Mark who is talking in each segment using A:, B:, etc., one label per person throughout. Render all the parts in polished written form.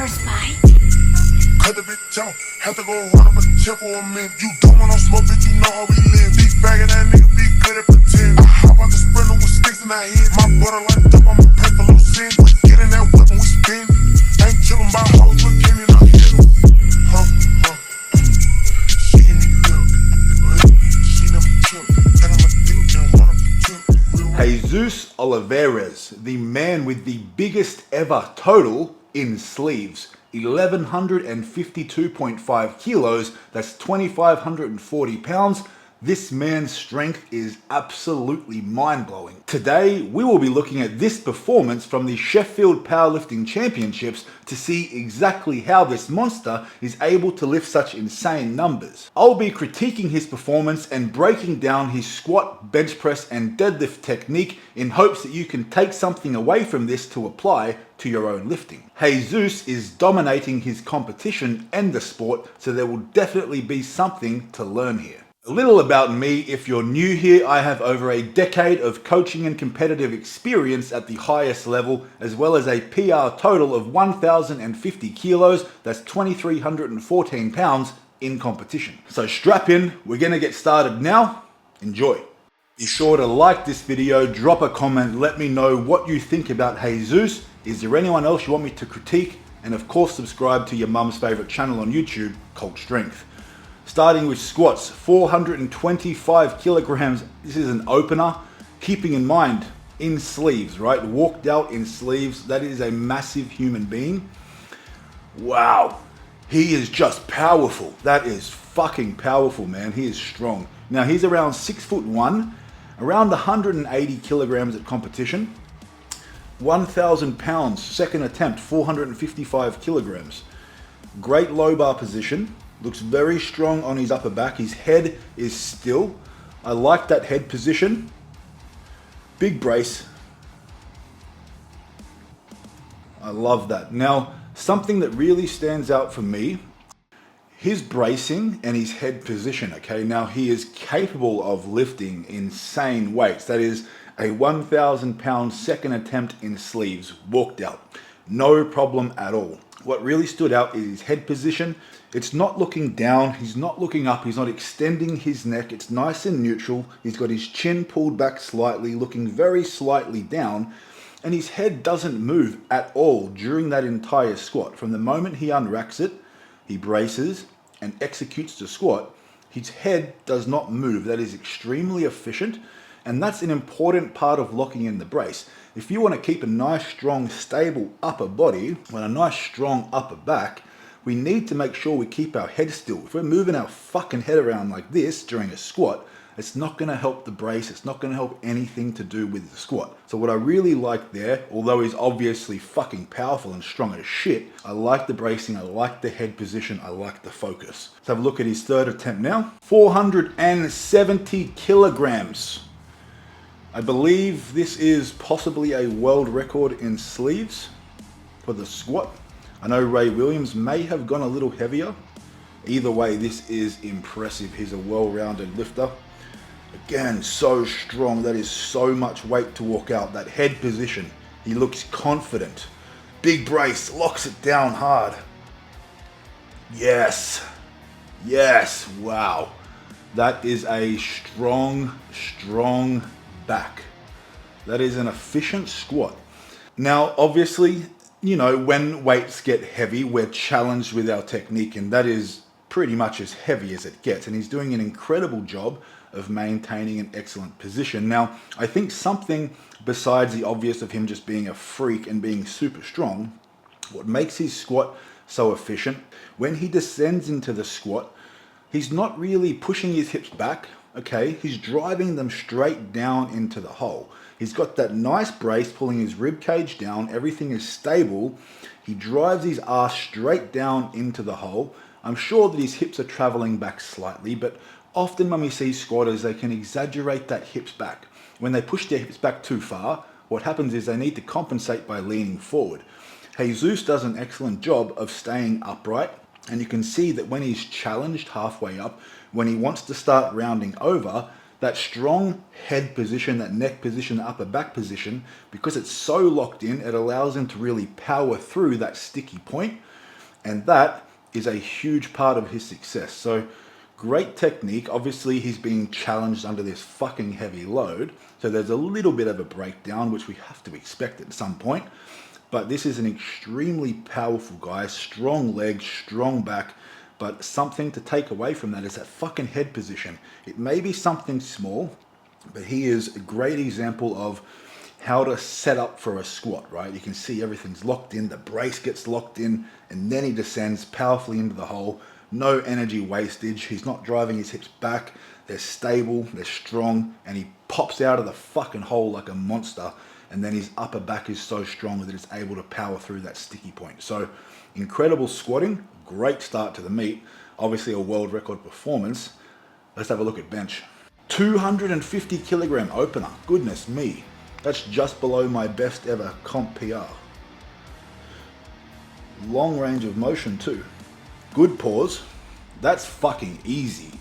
A: first bite.
B: Cut the bitch off, have to go run up a check for a minute. You don't want no smoke, bitch, you know how we live. These faggot that nigga be good at pretend. I hop on the sprinter with sticks in our head. My brother light up, I'ma pay for little sin. We get in that whip and we spin. Ain't chillin' by hoes, look in and I hit em. She give me love, she never took. And I'ma dick and run up the tip.
C: Jesus Olivares, the man with the biggest ever total in sleeves. 1,152.5 kilos, that's 2,540 pounds. This man's strength is absolutely mind-blowing. Today, we will be looking at this performance from the Sheffield Powerlifting Championships to see exactly how this monster is able to lift such insane numbers. I'll be critiquing his performance and breaking down his squat, bench press, and deadlift technique in hopes that you can take something away from this to apply to your own lifting. Jesus is dominating his competition and the sport, so there will definitely be something to learn here. A little about me, if you're new here, I have over a decade of coaching and competitive experience at the highest level, as well as a PR total of 1,050 kilos, that's 2,314 pounds in competition. So strap in, we're gonna get started now. Enjoy. Be sure to like this video, drop a comment, let me know what you think about Jesus. Is there anyone else you want me to critique? And of course, subscribe to your mum's favorite channel on YouTube, Cult Strength. Starting with squats, 425 kilograms. This is an opener. Keeping in mind, in sleeves, right? Walked out in sleeves. That is a massive human being. Wow. He is just powerful. That is fucking powerful, man. He is strong. Now, he's around 6'1", around 180 kilograms at competition. 1,000 pounds, second attempt, 455 kilograms. Great low bar position. Looks very strong on his upper back. His head is still. I like that head position. Big brace. I love that. Now, something that really stands out for me, his bracing and his head position, okay? Now, he is capable of lifting insane weights. That is a 1,000 pound second attempt in sleeves, walked out. No problem at all. What really stood out is his head position. It's not looking down, he's not looking up, he's not extending his neck. It's nice and neutral. He's got his chin pulled back slightly, looking very slightly down, and his head doesn't move at all during that entire squat. From the moment he unracks it, he braces and executes the squat, his head does not move. That is extremely efficient, and that's an important part of locking in the brace. If you want to keep a nice, strong, stable upper body and a nice, strong upper back, we need to make sure we keep our head still. If we're moving our fucking head around like this during a squat, it's not gonna help the brace, it's not gonna help anything to do with the squat. So what I really like there, although he's obviously fucking powerful and strong as shit, I like the bracing, I like the head position, I like the focus. Let's have a look at his third attempt now. 470 kilograms. I believe this is possibly a world record in sleeves for the squat. I know Ray Williams may have gone a little heavier. Either way, this is impressive. He's a well-rounded lifter. Again, so strong. That is so much weight to walk out. That head position, he looks confident. Big brace, locks it down hard. Yes. Yes, wow. That is a strong, strong back. That is an efficient squat. Now, obviously, you know, when weights get heavy, we're challenged with our technique, and that is pretty much as heavy as it gets. And he's doing an incredible job of maintaining an excellent position. Now, I think something besides the obvious of him just being a freak and being super strong, what makes his squat so efficient, when he descends into the squat, he's not really pushing his hips back, okay? He's driving them straight down into the hole. He's got that nice brace pulling his rib cage down. Everything is stable. He drives his ass straight down into the hole. I'm sure that his hips are traveling back slightly, but often when we see squatters, they can exaggerate that hips back. When they push their hips back too far, what happens is they need to compensate by leaning forward. Jesus does an excellent job of staying upright, and you can see that when he's challenged halfway up, when he wants to start rounding over, that strong head position, that neck position, the upper back position, because it's so locked in, it allows him to really power through that sticky point. And that is a huge part of his success. So great technique. Obviously, he's being challenged under this fucking heavy load. So there's a little bit of a breakdown, which we have to expect at some point. But this is an extremely powerful guy, strong legs, strong back. But something to take away from that is that fucking head position. It may be something small, but he is a great example of how to set up for a squat, right? You can see everything's locked in, the brace gets locked in, and then he descends powerfully into the hole. No energy wastage. He's not driving his hips back. They're stable, they're strong, and he pops out of the fucking hole like a monster. And then his upper back is so strong that it's able to power through that sticky point. So incredible squatting, great start to the meet. Obviously a world record performance. Let's have a look at bench. 250 kilogram opener, goodness me. That's just below my best ever comp PR. Long range of motion too. Good pause. That's fucking easy.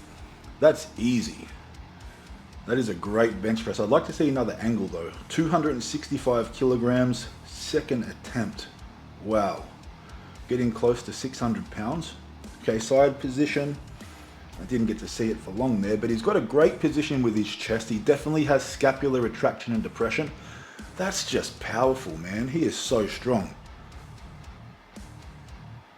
C: That's easy. That is a great bench press. I'd like to see another angle though. 265 kilograms, second attempt. Wow. Getting close to 600 pounds. Okay, side position. I didn't get to see it for long there, but he's got a great position with his chest. He definitely has scapular retraction and depression. That's just powerful, man. He is so strong.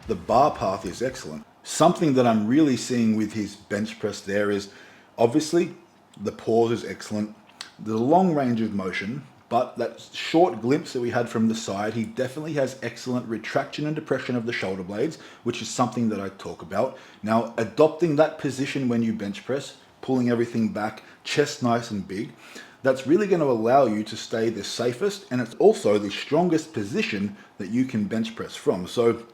C: The bar path is excellent. Something that I'm really seeing with his bench press there is obviously the pause is excellent, the long range of motion, but that short glimpse that we had from the side, he definitely has excellent retraction and depression of the shoulder blades, which is something that I talk about. Now, adopting that position when you bench press, pulling everything back, chest nice and big, that's really going to allow you to stay the safest, and it's also the strongest position that you can bench press from. So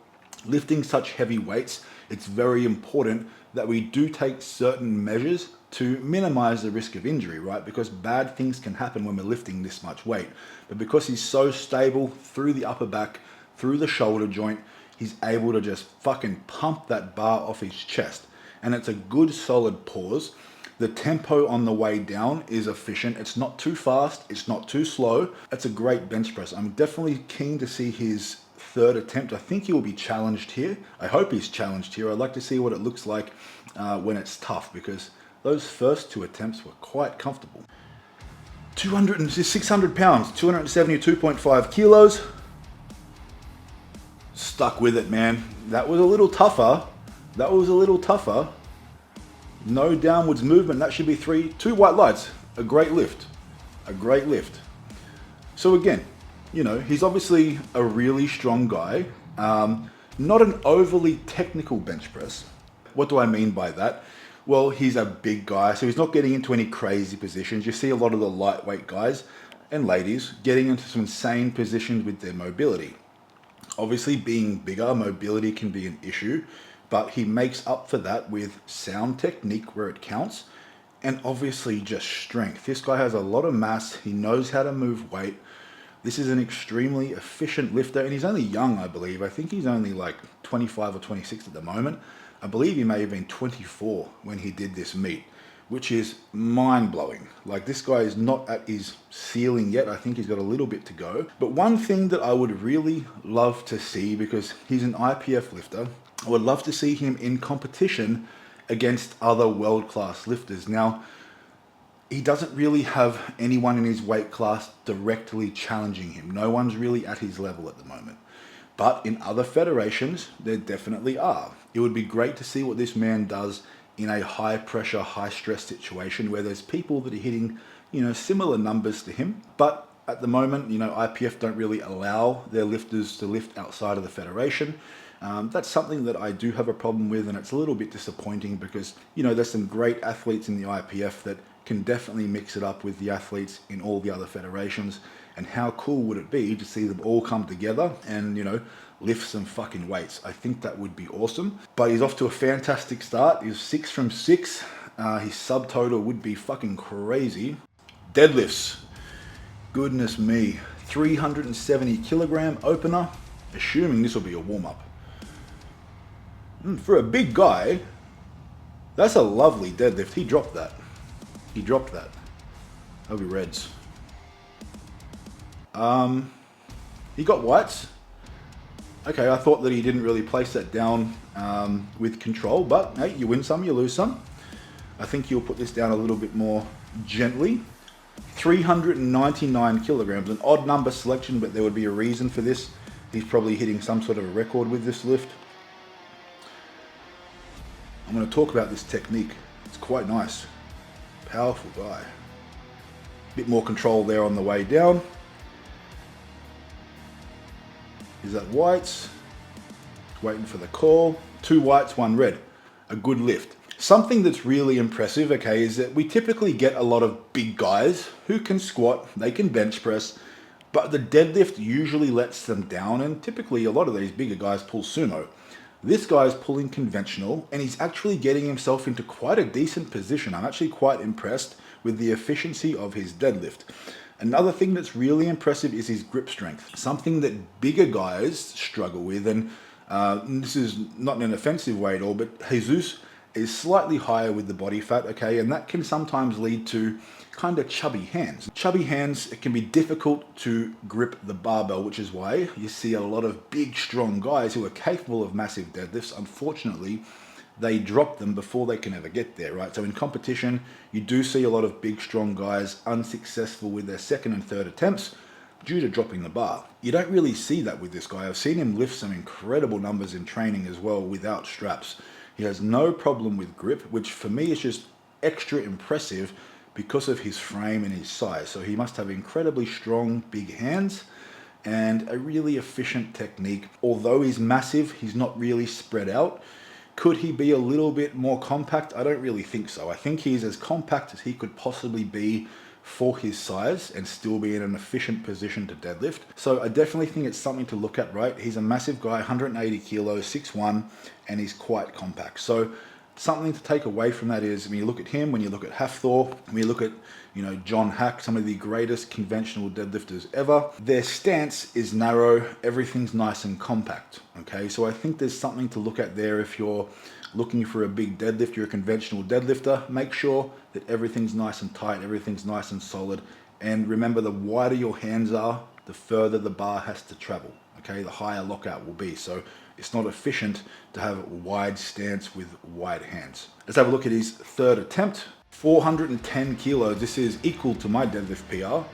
C: lifting such heavy weights, it's very important that we do take certain measures to minimize the risk of injury, right? Because bad things can happen when we're lifting this much weight. But because he's so stable through the upper back, through the shoulder joint, he's able to just fucking pump that bar off his chest. And it's a good solid pause. The tempo on the way down is efficient. It's not too fast, it's not too slow. It's a great bench press. I'm definitely keen to see his third attempt. I think he will be challenged here. I hope he's challenged here. I'd like to see what it looks like when it's tough, because those first two attempts were quite comfortable. 600 pounds, 272.5 kilos. Stuck with it, man. That was a little tougher. That was a little tougher. No downwards movement. That should be two white lights. A great lift. A great lift. So again, you know, he's obviously a really strong guy. Not an overly technical bench press. What do I mean by that? Well, he's a big guy, so he's not getting into any crazy positions. You see a lot of the lightweight guys and ladies getting into some insane positions with their mobility. Obviously, being bigger, mobility can be an issue, but he makes up for that with sound technique where it counts, and obviously just strength. This guy has a lot of mass. He knows how to move weight. This is an extremely efficient lifter, and he's only young, I believe. I think he's only like 25 or 26 at the moment. I believe he may have been 24 when he did this meet, which is mind-blowing. Like, this guy is not at his ceiling yet. I think he's got a little bit to go. But one thing that I would really love to see, because he's an IPF lifter, I would love to see him in competition against other world-class lifters. Now, he doesn't really have anyone in his weight class directly challenging him. No one's really at his level at the moment. But in other federations, there definitely are. It would be great to see what this man does in a high pressure, high stress situation where there's people that are hitting, you know, similar numbers to him. But at the moment, you know, IPF don't really allow their lifters to lift outside of the federation. That's something that I do have a problem with, and it's a little bit disappointing because, you know, there's some great athletes in the IPF that can definitely mix it up with the athletes in all the other federations. And how cool would it be to see them all come together and, you know, lift some fucking weights? I think that would be awesome. But he's off to a fantastic start. He's 6 from 6. His subtotal would be fucking crazy. Deadlifts. Goodness me. 370 kilogram opener. Assuming this will be a warm-up. For a big guy, that's a lovely deadlift. He dropped that. He dropped that. That'll be reds. He got whites. Okay, I thought that he didn't really place that down with control, but hey, you win some, you lose some. I think he'll put this down a little bit more gently. 399 kilograms, an odd number selection, but there would be a reason for this. He's probably hitting some sort of a record with this lift. I'm going to talk about this technique. It's quite nice. Powerful guy. Bit more control there on the way down. Is that whites? Waiting for the call. 2 whites, 1 red. A good lift. Something that's really impressive, okay, is that we typically get a lot of big guys who can squat, they can bench press, but the deadlift usually lets them down, and typically a lot of these bigger guys pull sumo. This guy's pulling conventional, and he's actually getting himself into quite a decent position. I'm actually quite impressed with the efficiency of his deadlift. Another thing that's really impressive is his grip strength, something that bigger guys struggle with, and this is not in an offensive way at all, but Jesus is slightly higher with the body fat, okay, and that can sometimes lead to kind of chubby hands. Chubby hands, it can be difficult to grip the barbell, which is why you see a lot of big, strong guys who are capable of massive deadlifts. Unfortunately, they drop them before they can ever get there, right? So in competition, you do see a lot of big, strong guys unsuccessful with their second and third attempts due to dropping the bar. You don't really see that with this guy. I've seen him lift some incredible numbers in training as well without straps. He has no problem with grip, which for me is just extra impressive because of his frame and his size. So he must have incredibly strong, big hands and a really efficient technique. Although he's massive, he's not really spread out. Could he be a little bit more compact? I don't really think so. I think he's as compact as he could possibly be for his size and still be in an efficient position to deadlift. So I definitely think it's something to look at, right? He's a massive guy, 180 kilos, 6'1", and he's quite compact. So something to take away from that is when you look at him, when you look at Hafthor, when you look at, you know, John Hack, some of the greatest conventional deadlifters ever, their stance is narrow, everything's nice and compact, okay? So I think there's something to look at there. If you're looking for a big deadlift, you're a conventional deadlifter, make sure that everything's nice and tight, everything's nice and solid. And remember, the wider your hands are, the further the bar has to travel, okay? The higher lockout will be. So it's not efficient to have a wide stance with wide hands. Let's have a look at his third attempt. 410 kilos. This is equal to my deadlift PR.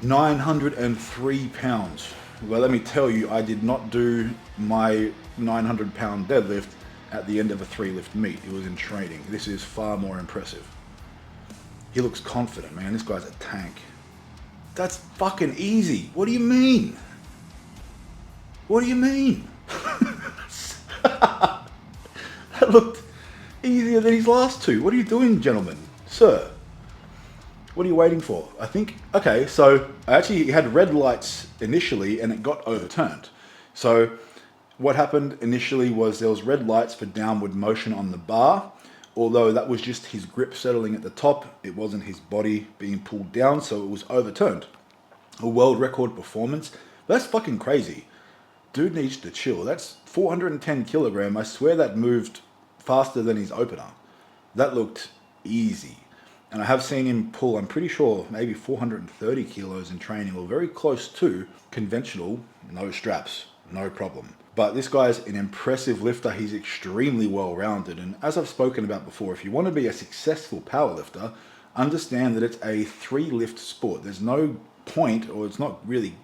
C: 903 pounds. Well, let me tell you, I did not do my 900-pound deadlift at the end of a 3-lift meet. It was in training. This is far more impressive. He looks confident, man. This guy's a tank. That's fucking easy. What do you mean? What do you mean? That looked easier than his last two. What are you doing, gentlemen? Sir? What are you waiting for? I think, okay, so I actually had red lights initially and it got overturned. So what happened initially was there was red lights for downward motion on the bar, although that was just his grip settling at the top. It wasn't his body being pulled down, so it was overturned. A world record performance. That's fucking crazy. Dude needs to chill. That's 410 kilogram. I swear that moved faster than his opener. That looked easy. And I have seen him pull, I'm pretty sure, maybe 430 kilos in training, or very close to conventional, no straps, no problem. But this guy's an impressive lifter. He's extremely well-rounded. And as I've spoken about before, if you want to be a successful powerlifter, understand that it's a 3-lift sport. There's no point, or it's not really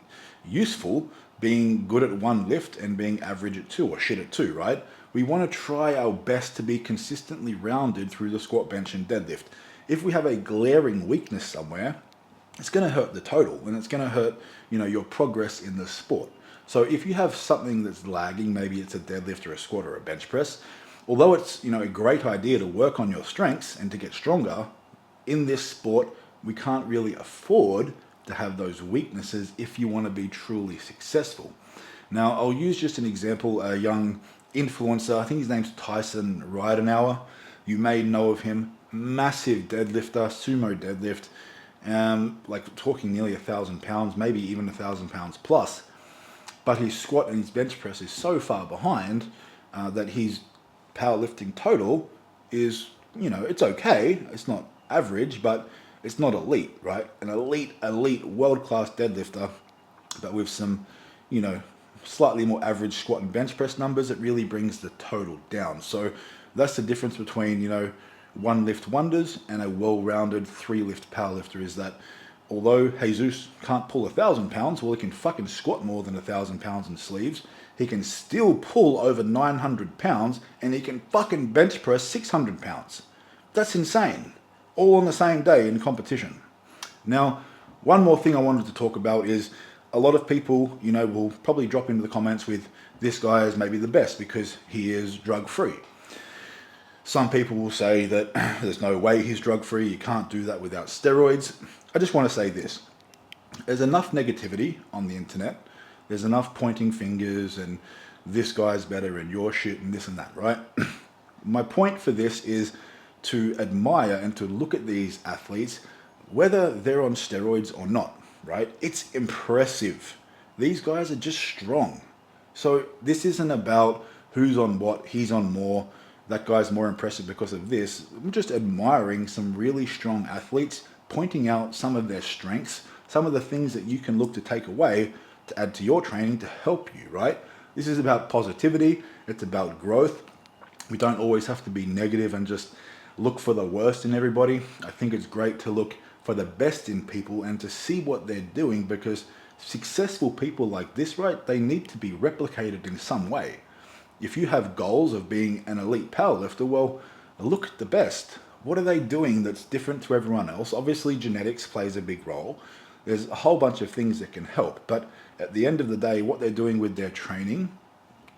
C: useful, being good at 1 lift and being average at 2 or shit at 2, right? We want to try our best to be consistently rounded through the squat, bench, and deadlift. If we have a glaring weakness somewhere, it's going to hurt the total, and it's going to hurt, you know, your progress in the sport. So if you have something that's lagging, maybe it's a deadlift or a squat or a bench press, although it's, you know, a great idea to work on your strengths and to get stronger, in this sport, we can't really afford to have those weaknesses if you want to be truly successful. Now, I'll use just an example, a young influencer, I think his name's Tyson Ridenauer. You may know of him. Massive deadlifter, sumo deadlift, like talking nearly 1,000 pounds, maybe even 1,000 pounds plus. But his squat and his bench press is so far behind that his powerlifting total is, you know, it's okay. It's not average, but it's not elite, right? An elite world-class deadlifter, but with some, you know, slightly more average squat and bench press numbers, it really brings the total down. So that's the difference between, one lift wonders and a well-rounded 3-lift powerlifter, is that although Jesus can't pull 1,000 pounds, well, he can fucking squat more than 1,000 pounds in sleeves. He can still pull over 900 pounds, and he can fucking bench press 600 pounds. That's insane. All on the same day in competition. Now, one more thing I wanted to talk about is a lot of people, will probably drop into the comments with, this guy is maybe the best because he is drug-free. Some people will say that there's no way he's drug-free, you can't do that without steroids. I just want to say this. There's enough negativity on the internet. There's enough pointing fingers and this guy's better and your shit and this and that, right? My point for this is to admire and to look at these athletes, whether they're on steroids or not, right? It's impressive. These guys are just strong. So this isn't about who's on what, he's on more, that guy's more impressive because of this. I'm just admiring some really strong athletes, pointing out some of their strengths, some of the things that you can look to take away to add to your training to help you, right? This is about positivity. It's about growth. We don't always have to be negative and just look for the worst in everybody. I think it's great to look for the best in people and to see what they're doing, because successful people like this, right, they need to be replicated in some way. If you have goals of being an elite powerlifter, well, look at the best. What are they doing that's different to everyone else? Obviously, genetics plays a big role. There's a whole bunch of things that can help. But at the end of the day, what they're doing with their training,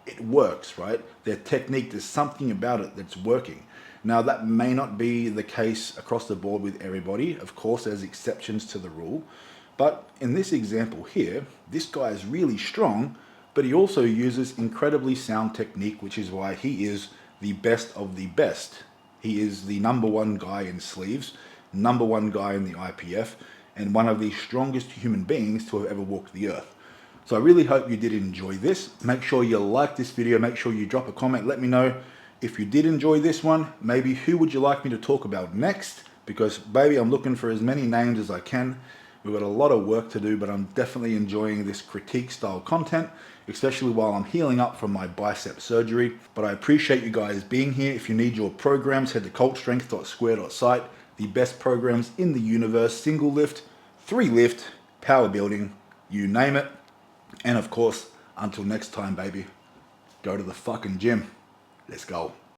C: it works, right? Their technique, there's something about it that's working. Now, that may not be the case across the board with everybody. Of course, there's exceptions to the rule. But in this example here, this guy is really strong, but he also uses incredibly sound technique, which is why he is the best of the best. He is the #1 guy in sleeves, #1 guy in the IPF, and one of the strongest human beings to have ever walked the earth. So I really hope you did enjoy this. Make sure you like this video. Make sure you drop a comment. Let me know if you did enjoy this one. Maybe who would you like me to talk about next? Because, baby, I'm looking for as many names as I can. We've got a lot of work to do, but I'm definitely enjoying this critique style content, especially while I'm healing up from my bicep surgery. But I appreciate you guys being here. If you need your programs, head to cultstrength.square.site. The best programs in the universe: single lift, 3-lift, power building, you name it. And of course, until next time, baby, go to the fucking gym. Let's go.